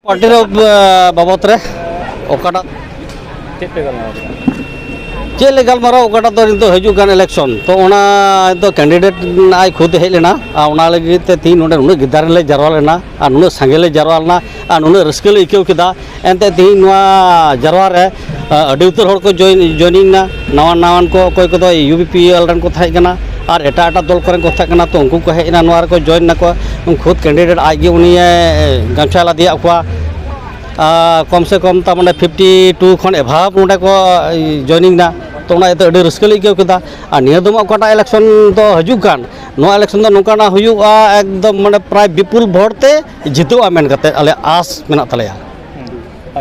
Party बाबद रे ओकाटा चे legal मारा ओकाटा तो हजुगान इलेक्शन तो कैंडिडेट आई खुद हेज लेना लगे तीन नुने गिदार ले जारवा लेना नुना सांगे ले जारवा लेना नुना रस्क ले इक्व केदा एनते तीन जारवा रे अड़ी उतर हर को जॉइनिंग ना नवान नवान को कोई को यूपीपीएल रन को थाइकना और एटा एटा दल को थाकना तो उनको को हेजना नोआ को जॉइन ना को खुद कैंडिडेट आगे उनी गामछा ला दिया को कम से कम तमाने 52 खन एभाव नोडे को जॉइनिंग ना तो अड़ी रस्क ले इक्व केदा और निया दम ओकाटा इलेक्शन तो हजुगान नोआ इलेक्शन तो नोकाना हुयुआ एकदम माने प्राय विपुल भोटते जितुआ मेन कते आले आस मेना तलेया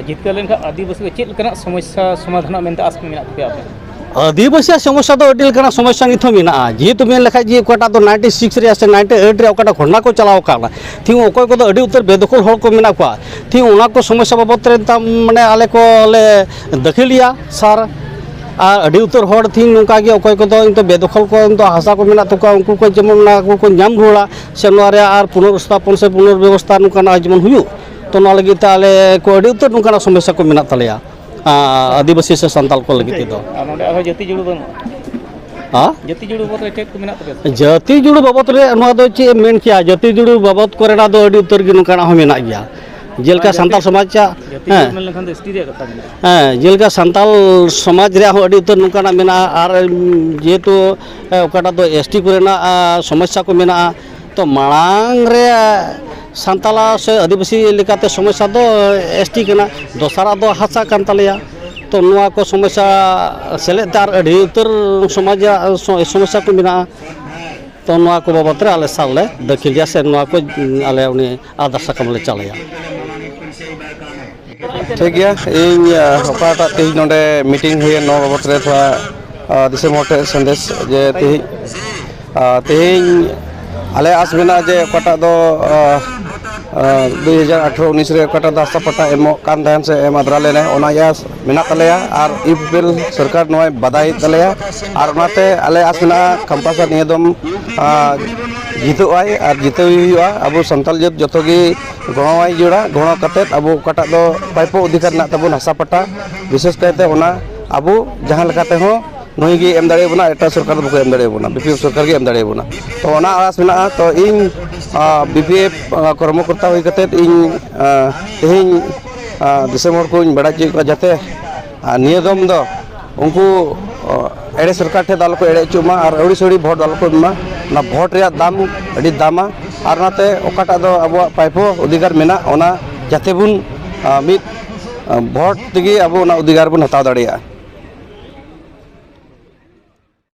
जितका लेन आदिवासी चेक लेकना समस्या समाधान मेनते आस मेना पे आदिवासी समस्या तो अड़ी लेकना समस्या निथो मेना जेहेतु मेन लेखा जे ओकाटा तो 96 रे से 98 रे ओकाटा घटना को चलाव काना थी ओकोय को अड़ी उतर बेदखल हर को मेना को थी ओना को समस्या बाबत रे माने आले को ले दखलिया सार और अड़ी उतर हर थी नोका गे ओकोय को तो बेदखल को हासा को मेना तो उनको को जेमन ना को नाम रुड़ा से नोरे आर पुनर्स्थापन से पुनर्व्यवस्था नोकाना जेमन हुयु तो ना लगी ताले को अड़ी उतर नोकाना समस्या को मेना तलेया आदिवासी से संताल को लगी तो जाति जुड़ू बन जाति जुड़ू बाबत रे को मेना तबे जाति जुड़ू बाबत रे नोआ दो चे मेन किया जाति जुड़ू बाबत कोरेना दो अड़ी उतर गे नोकाना हो मेना गया जेलका संताल समाज जेलका संताल समाज रे अड़ी उतर नोकाना मेना और जेहेतु ओकाटा दो एसटी कोरेना समस्या को मेना तो मांग रे संताला से आदिवासी लेकाते समस्या दो एसटी कना दोसरा दो हासा कान तलेया तो नोआ को समस्या सेलेदार अड़ी उतर समाज समस्या को मेना तो नोआ को बाबत रे आले साले दखिलिया से नोआ को आले उनी आदर साकम ले चलेया ठीक गया इन ओकाटा तेज नोडे मीटिंग हुए नो बाबत रे थोड़ा दिसे मोटे संदेश जे तेज आले आस मेना जे ओकाटा दो 2018-19 रे ओकाटा दा सपटा एमो कान दान से एम आद्रा लेने ओना यास मेना तलेया और यूपीपीएल सरकार नोय बधाई तलेया और ओनाते आले आस मेना कंपासा नियदम जीतो आय और जीतो हुआ अब संताल जत जतोगी गणवाई जोड़ा गण कते अब ओकाटा दो पाइपो अधिकार ना तबन हासा पट्टा विशेष कहते ओना अब जहां लेकाते हो नई गे एम दाड़े बना एटा सरकार बको एम दाड़े बना बीपीएफ सरकार गे एम दाड़े बना तो ओना आस मेना तो इन बीपीएफ कर्मकर्ता हुई कते इन तेहिं दिसंबर को बड़ा चे को जाते नियदम दो उनको एड़े सरकार ठे दाल को एड़े चुमा और अड़ी सड़ी भोट दाल को मा ना भोट रे दाम अड़ी दामा और नाते ओकाटा दो अब पाइपो अधिकार मेना ओना जाते बुन मित भोट तगी अब ओना अधिकार बुन हताव दाड़िया।